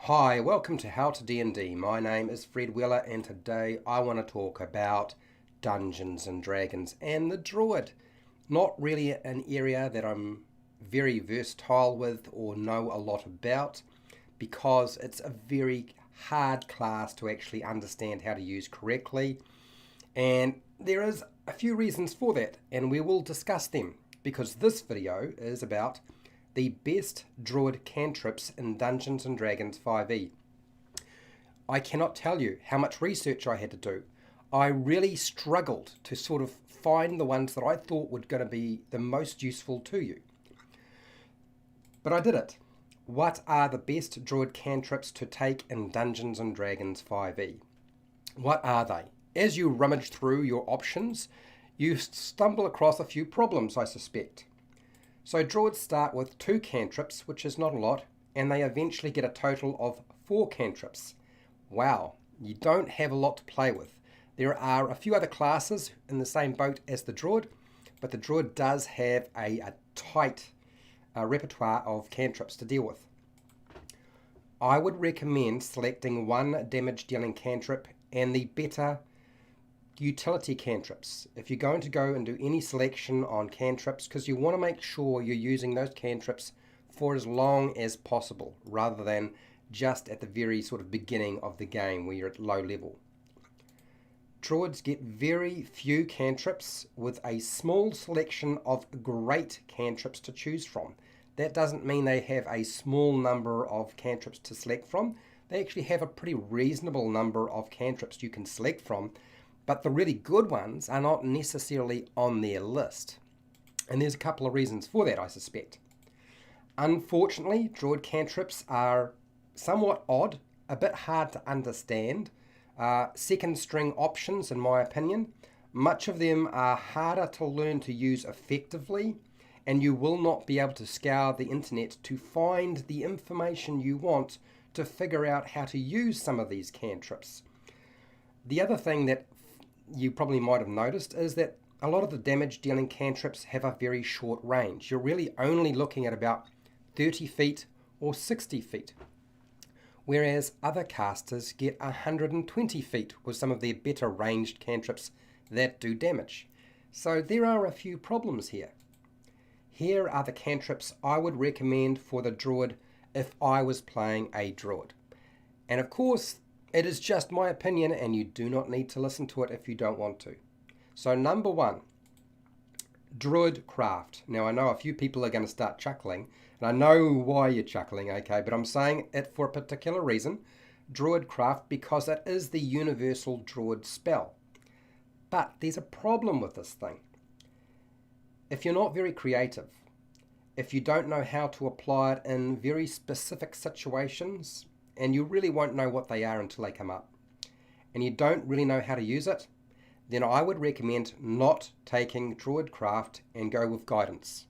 Hi, welcome to HowtoDandD. My name is Fred Weller and today I want to talk about Dungeons and Dragons and the Druid. Not really an area that I'm very versatile with or know a lot about because it's a very hard class to actually understand how to use correctly, and there is a few reasons for that and we will discuss them because this video is about the best Druid Cantrips in Dungeons & Dragons 5e. I cannot tell you how much research I had to do. I really struggled to sort of find the ones that I thought were going to be the most useful to you. But I did it. What are the best Druid Cantrips to take in Dungeons & Dragons 5e? What are they? As you rummage through your options, you stumble across a few problems, I suspect. So Druids start with 2 cantrips, which is not a lot, and they eventually get a total of 4 cantrips. Wow, you don't have a lot to play with. There are a few other classes in the same boat as the Druid, but the Druid does have a tight repertoire of cantrips to deal with. I would recommend selecting 1 damage dealing cantrip and the better utility cantrips if you're going to go and do any selection on cantrips, because you want to make sure you're using those cantrips for as long as possible rather than just at the very sort of beginning of the game where you're at low level. Druids get very few cantrips with a small selection of great cantrips to choose from. That doesn't mean they have a small number of cantrips to select from. They actually have a pretty reasonable number of cantrips you can select from, but the really good ones are not necessarily on their list. And there's a couple of reasons for that, I suspect. Unfortunately, Druid cantrips are somewhat odd, a bit hard to understand. Second string options, in my opinion. Much of them are harder to learn to use effectively, and you will not be able to scour the internet to find the information you want to figure out how to use some of these cantrips. The other thing that you probably might have noticed is that a lot of the damage dealing cantrips have a very short range. You're really only looking at about 30 feet or 60 feet, whereas other casters get 120 feet with some of their better ranged cantrips that do damage. So there are a few problems here. Here are the cantrips I would recommend for the Druid if I was playing a Druid. And of course, it is just my opinion and you do not need to listen to it if you don't want to. So number 1, Druidcraft. Now I know a few people are going to start chuckling, and I know why you're chuckling, okay, but I'm saying it for a particular reason. Druidcraft, because it is the universal Druid spell. But there's a problem with this thing. If you're not very creative, if you don't know how to apply it in very specific situations, and you really won't know what they are until they come up, and you don't really know how to use it, then I would recommend not taking Druidcraft and go with Guidance.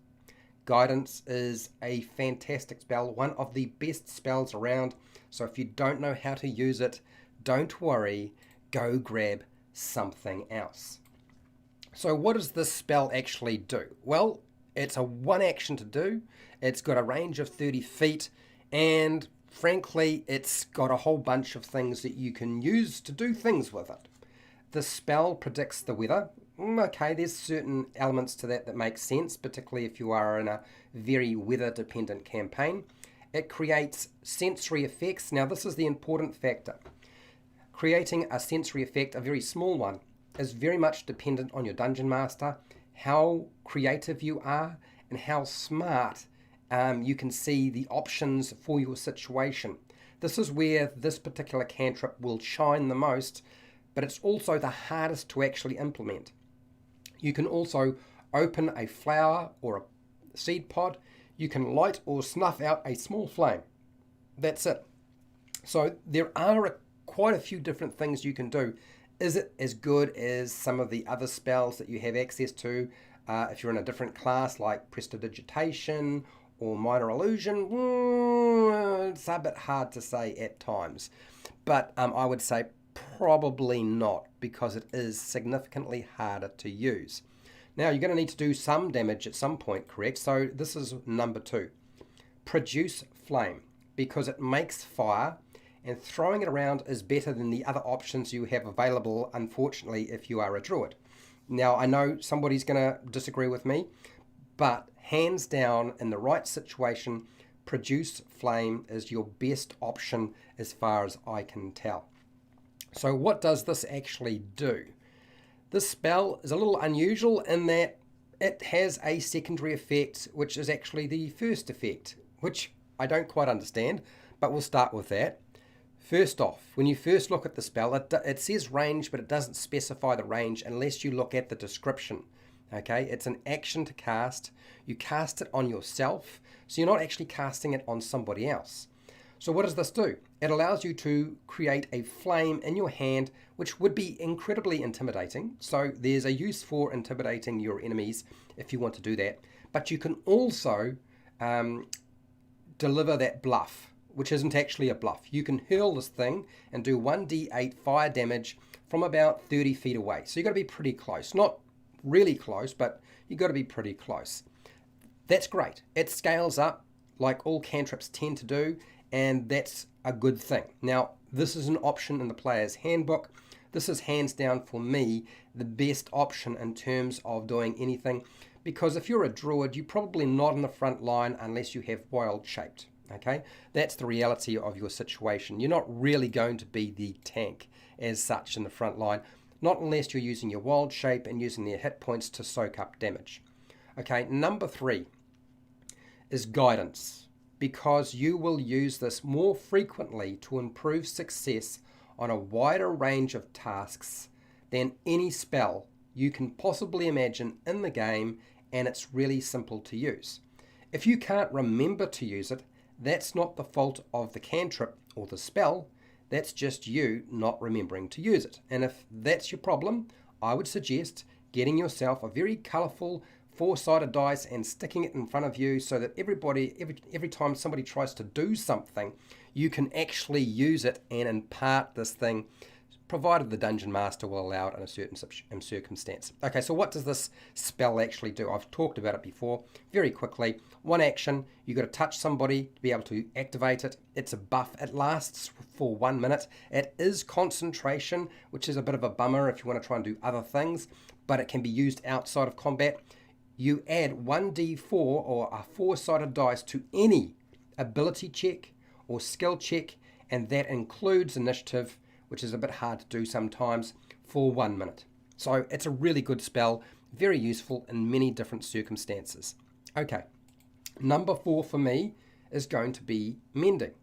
Guidance is a fantastic spell, one of the best spells around, so if you don't know how to use it, don't worry, go grab something else. So what does this spell actually do? Well, it's a 1 action to do, it's got a range of 30 feet, and frankly, it's got a whole bunch of things that you can use to do things with it. The spell predicts the weather. Okay, there's certain elements to that make sense, particularly if you are in a very weather-dependent campaign. It creates sensory effects. Now, this is the important factor. Creating a sensory effect, a very small one, is very much dependent on your dungeon master, how creative you are, and how smart you can see the options for your situation. This is where this particular cantrip will shine the most, but it's also the hardest to actually implement. You can also open a flower or a seed pod. You can light or snuff out a small flame. That's it. So there are quite a few different things you can do. Is it as good as some of the other spells that you have access to if you're in a different class like Prestidigitation or Minor Illusion? It's a bit hard to say at times, but I would say probably not, because it is significantly harder to use. Now you're going to need to do some damage at some point, correct? So this is number 2. Produce flame. because it makes fire, and throwing it around is better than the other options you have available, unfortunately, if you are a druid. Now, I know somebody's going to disagree with me, but hands down, in the right situation, produce flame is your best option as far as I can tell. So what does this actually do? This spell is a little unusual in that it has a secondary effect, which is actually the first effect, which I don't quite understand, but we'll start with that. First off, when you first look at the spell, it says range, but it doesn't specify the range unless you look at the description. Okay, it's an action to cast. You cast it on yourself, so you're not actually casting it on somebody else. So what does this do? It allows you to create a flame in your hand, which would be incredibly intimidating. So there's a use for intimidating your enemies if you want to do that. But you can also deliver that bluff, which isn't actually a bluff. You can hurl this thing and do 1d8 fire damage from about 30 feet away. So you've got to be pretty close. Not really close, but you've got to be pretty close. That's great. It scales up like all cantrips tend to do, and that's a good thing. Now, this is an option in the player's handbook. This is hands down for me the best option in terms of doing anything, because if you're a druid, you're probably not in the front line unless you have wild shaped. Okay, that's the reality of your situation. You're not really going to be the tank as such in the front line, not unless you're using your wild shape and using their hit points to soak up damage. Okay, number 3 is guidance, because you will use this more frequently to improve success on a wider range of tasks than any spell you can possibly imagine in the game, and it's really simple to use. If you can't remember to use it, that's not the fault of the cantrip or the spell, that's just you not remembering to use it. And if that's your problem, I would suggest getting yourself a very colourful 4-sided dice and sticking it in front of you so that every time somebody tries to do something, you can actually use it and impart this thing, provided the dungeon master will allow it in a certain circumstance. Okay, so what does this spell actually do? I've talked about it before. Very quickly, one action, you've got to touch somebody to be able to activate it. It's a buff. It lasts for 1 minute. It is concentration, which is a bit of a bummer if you want to try and do other things, but it can be used outside of combat. You add 1d4 or a 4-sided dice to any ability check or skill check, and that includes initiative, which is a bit hard to do sometimes, for 1 minute. So it's a really good spell, very useful in many different circumstances. Okay, number 4 for me is going to be Mending,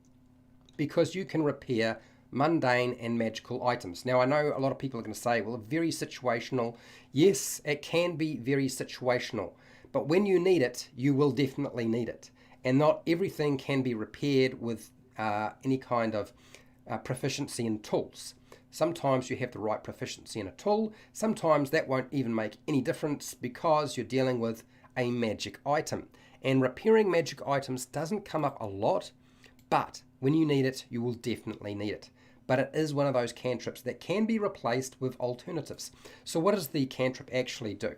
because you can repair mundane and magical items. Now, I know a lot of people are going to say, well, very situational. Yes, it can be very situational, but when you need it, you will definitely need it. And not everything can be repaired with any kind of proficiency in tools. Sometimes you have the right proficiency in a tool. Sometimes that won't even make any difference because you're dealing with a magic item. And repairing magic items doesn't come up a lot, but when you need it, you will definitely need it. But it is one of those cantrips that can be replaced with alternatives. So what does the cantrip actually do?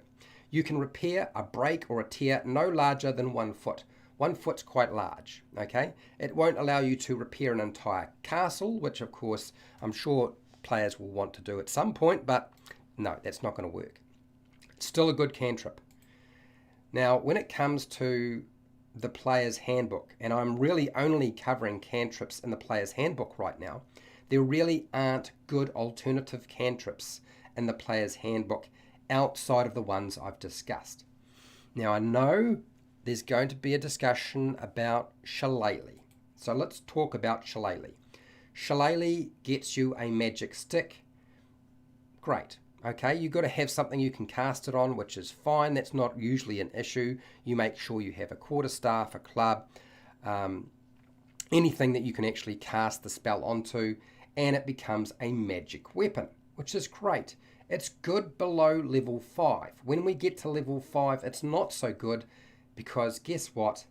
You can repair a break or a tear no larger than 1 foot. 1 foot's quite large, okay? It won't allow you to repair an entire castle, which of course I'm sure players will want to do at some point, but no, that's not going to work. It's still a good cantrip. Now, when it comes to the player's handbook, and I'm really only covering cantrips in the player's handbook right now, there really aren't good alternative cantrips in the player's handbook outside of the ones I've discussed. Now, I know there's going to be a discussion about Shillelagh. So let's talk about Shillelagh. Shillelagh gets you a magic stick. Great. Okay, you've got to have something you can cast it on, which is fine. That's not usually an issue. You make sure you have a quarterstaff, a club, anything that you can actually cast the spell onto, and it becomes a magic weapon, which is great. It's good below level 5. When we get to level 5, it's not so good, because guess what?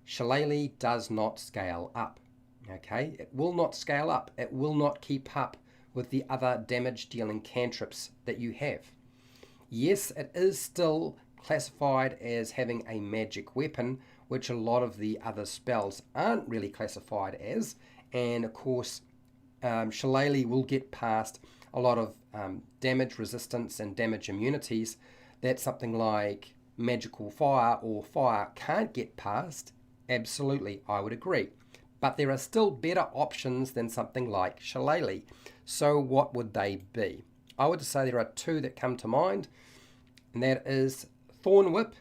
Shillelagh does not scale up. Okay, it will not scale up. It will not keep up with the other damage dealing cantrips that you have. Yes, it is still classified as having a magic weapon, which a lot of the other spells aren't really classified as. And of course, Shillelagh will get past a lot of damage resistance and damage immunities that something like Magical Fire or Fire can't get past. Absolutely, I would agree. But there are still better options than something like Shillelagh. So what would they be? I would say there are two that come to mind, and that is Thorn Whip.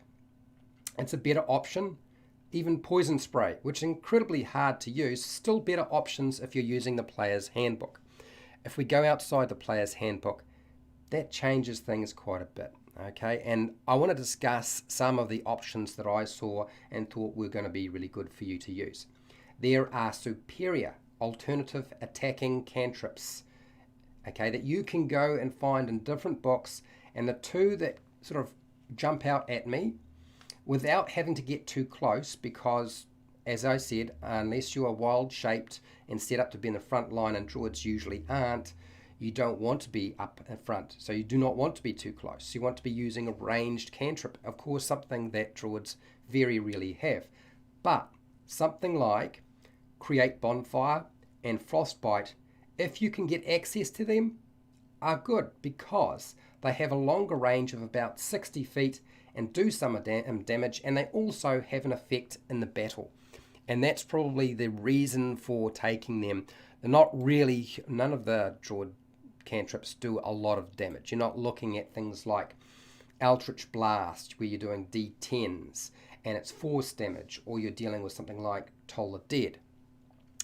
It's a better option. Even Poison Spray, which is incredibly hard to use, still better options if you're using the player's handbook. If we go outside the player's handbook, that changes things quite a bit. Okay, and I want to discuss some of the options that I saw and thought were going to be really good for you to use. There are superior alternative attacking cantrips, okay, that you can go and find in different books, and the two that sort of jump out at me without having to get too close, because as I said, unless you are wild shaped and set up to be in the front line, and druids usually aren't, you don't want to be up in front, so you do not want to be too close. You want to be using a ranged cantrip, of course, something that druids very rarely have. But something like Create Bonfire and Frostbite, if you can get access to them, are good, because they have a longer range of about 60 feet and do some damage, and they also have an effect in the battle. And that's probably the reason for taking them. They're not really, none of the Druid cantrips do a lot of damage. You're not looking at things like Eldritch Blast, where you're doing D10s and it's force damage, or you're dealing with something like Toll the Dead.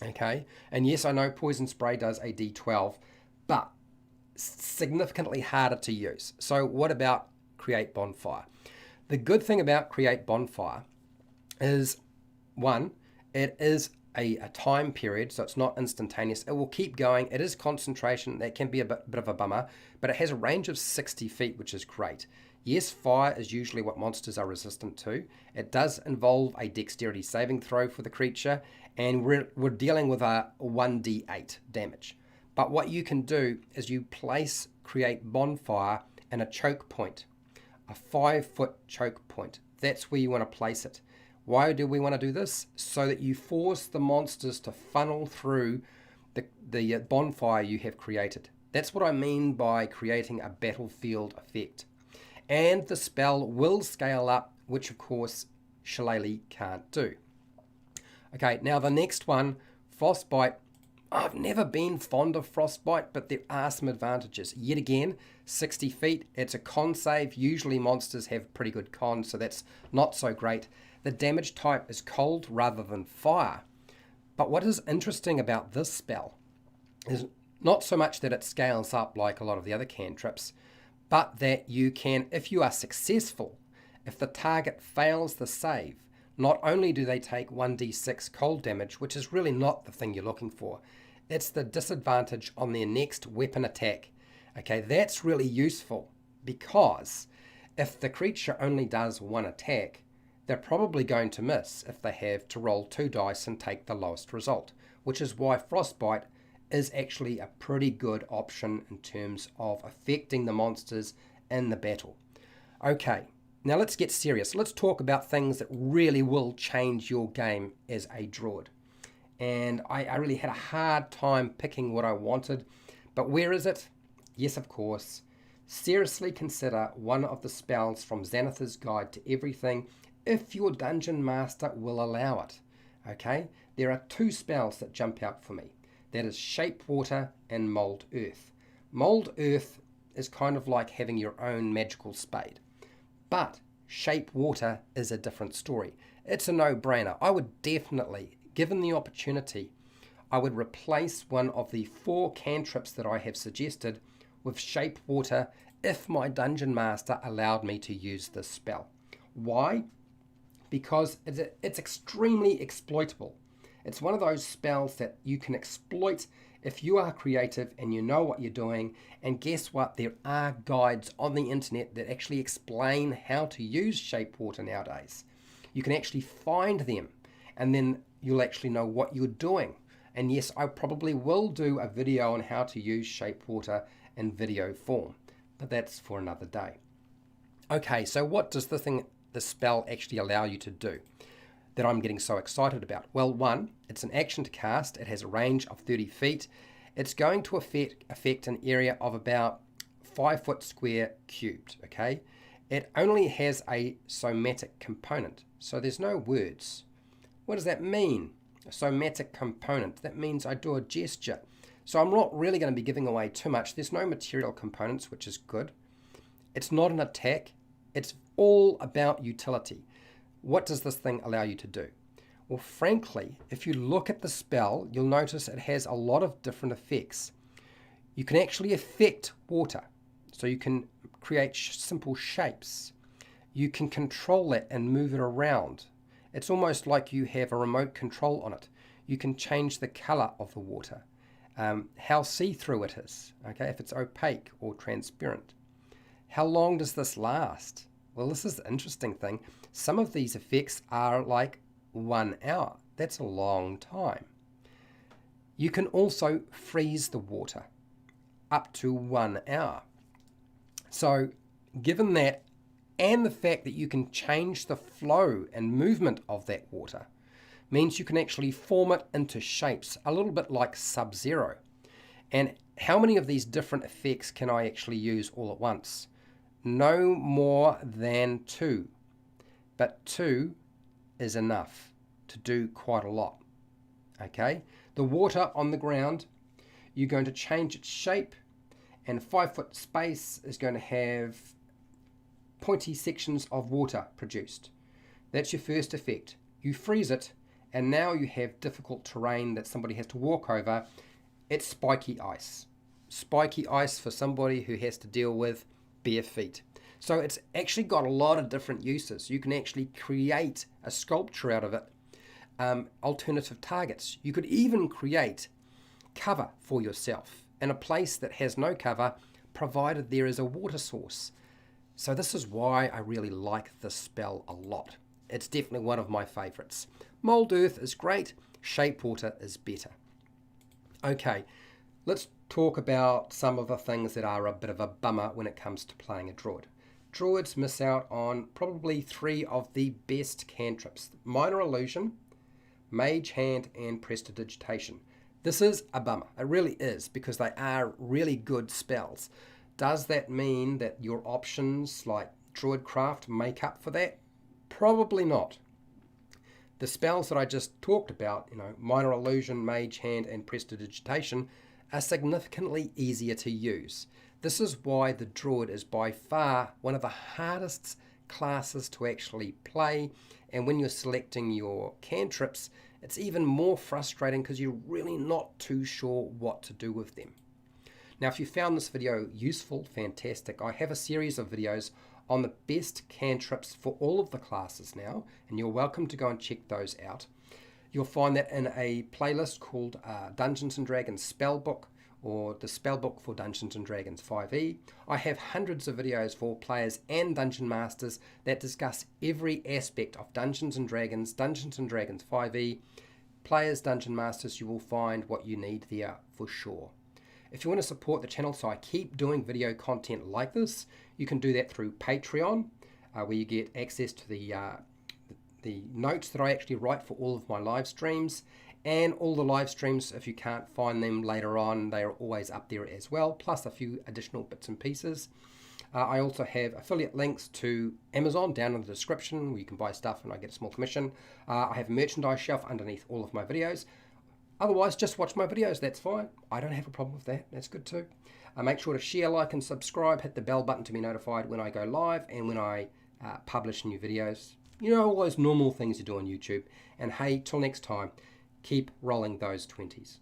Okay, and yes, I know Poison Spray does a D12, but significantly harder to use. So what about Create Bonfire? The good thing about Create Bonfire is, one, it is a time period, so it's not instantaneous. It will keep going. It is concentration. That can be a bit of a bummer, but it has a range of 60 feet, which is great. Yes, fire is usually what monsters are resistant to. It does involve a dexterity saving throw for the creature, and we're dealing with a 1d8 damage. But what you can do is you place Create Bonfire in a choke point, a 5-foot choke point. That's where you want to place it. Why do we want to do this? So that you force the monsters to funnel through the bonfire you have created. That's what I mean by creating a battlefield effect. And the spell will scale up, which of course Shillelagh can't do. Okay, now the next one, Frostbite. I've never been fond of Frostbite, but there are some advantages. Yet again, 60 feet, it's a con save. Usually monsters have pretty good cons, so that's not so great. The damage type is cold rather than fire. But what is interesting about this spell is not so much that it scales up like a lot of the other cantrips, but that you can, if you are successful, if the target fails the save, not only do they take 1d6 cold damage, which is really not the thing you're looking for, it's the disadvantage on their next weapon attack. Okay, that's really useful, because if the creature only does one attack, they're probably going to miss if they have to roll 2 dice and take the lowest result, which is why Frostbite is actually a pretty good option in terms of affecting the monsters in the battle. Okay, now let's get serious. Let's talk about things that really will change your game as a druid. And I really had a hard time picking what I wanted, but where is it? Yes, of course. Seriously consider one of the spells from Xanathar's Guide to Everything, if your dungeon master will allow it. Okay, there are 2 spells that jump out for me. That is Shape Water and Mold Earth. Mold Earth is kind of like having your own magical spade, but Shape Water is a different story. It's a no-brainer. I would definitely, given the opportunity, I would replace one of the 4 cantrips that I have suggested with Shape Water if my dungeon master allowed me to use this spell. Why? Because it's extremely exploitable. It's one of those spells that you can exploit if you are creative and you know what you're doing. And guess what? There are guides on the internet that actually explain how to use Shape Water nowadays. You can actually find them, and then you'll actually know what you're doing. And yes, I probably will do a video on how to use Shape Water in video form, but that's for another day. Okay, so what does the spell actually allow you to do? that I'm getting so excited about? Well, one, it's an action to cast. It has a range of 30 feet. It's going to affect an area of about 5 foot square cubed, okay? It only has a somatic component, so there's no words. What does that mean? A somatic component. That means I do a gesture. So I'm not really going to be giving away too much. There's no material components, which is good. It's not an attack. It's all about utility. What does this thing allow you to do? Well, frankly, if you look at the spell, you'll notice it has a lot of different effects. You can actually affect water. So you can create simple shapes. You can control it and move it around. It's almost like you have a remote control on it. You can change the color of the water, how see-through it is, okay, if it's opaque or transparent. How long does this last? Well, this is the interesting thing. Some of these effects are like 1 hour. That's a long time. You can also freeze the water up to 1 hour. So given that, and the fact that you can change the flow and movement of that water, means you can actually form it into shapes, a little bit like Sub-Zero. And how many of these different effects can I actually use all at once? No more than 2. But 2 is enough to do quite a lot. Okay? The water on the ground, you're going to change its shape, and 5 foot space is going to have pointy sections of water produced. That's your first effect. You freeze it, and now you have difficult terrain that somebody has to walk over. It's spiky ice. Spiky ice for somebody who has to deal with bare feet. So it's actually got a lot of different uses. You can actually create a sculpture out of it, alternative targets. You could even create cover for yourself in a place that has no cover, provided there is a water source. So this is why I really like this spell a lot. It's definitely one of my favorites. Mold Earth is great, Shape Water is better. Okay, let's talk about some of the things that are a bit of a bummer when it comes to playing a Druid. Druids miss out on probably 3 of the best cantrips: Minor Illusion, Mage Hand, and Prestidigitation. This is a bummer. It really is, because they are really good spells. Does that mean that your options like Druidcraft make up for that? Probably not. The spells that I just talked about, Minor Illusion, Mage Hand, and Prestidigitation, are significantly easier to use. This is why the Druid is by far one of the hardest classes to actually play, and when you're selecting your cantrips, it's even more frustrating because you're really not too sure what to do with them. Now, if you found this video useful, fantastic. I have a series of videos on the best cantrips for all of the classes now, and you're welcome to go and check those out. You'll find that in a playlist called Dungeons & Dragons Spellbook, or the Spellbook for Dungeons & Dragons 5e. I have hundreds of videos for players and Dungeon Masters that discuss every aspect of Dungeons & Dragons 5e. Players, Dungeon Masters, you will find what you need there for sure. If you want to support the channel so I keep doing video content like this, you can do that through Patreon, where you get access to the notes that I actually write for all of my live streams, and all the live streams, if you can't find them later on, they are always up there as well, plus a few additional bits and pieces. I also have affiliate links to Amazon down in the description, where you can buy stuff and I get a small commission. I have a merchandise shelf underneath all of my videos. Otherwise, just watch my videos, that's fine. I don't have a problem with that, that's good too. Make sure to share, like, and subscribe. Hit the bell button to be notified when I go live and when I publish new videos. All those normal things you do on YouTube. And hey, till next time, keep rolling those 20s.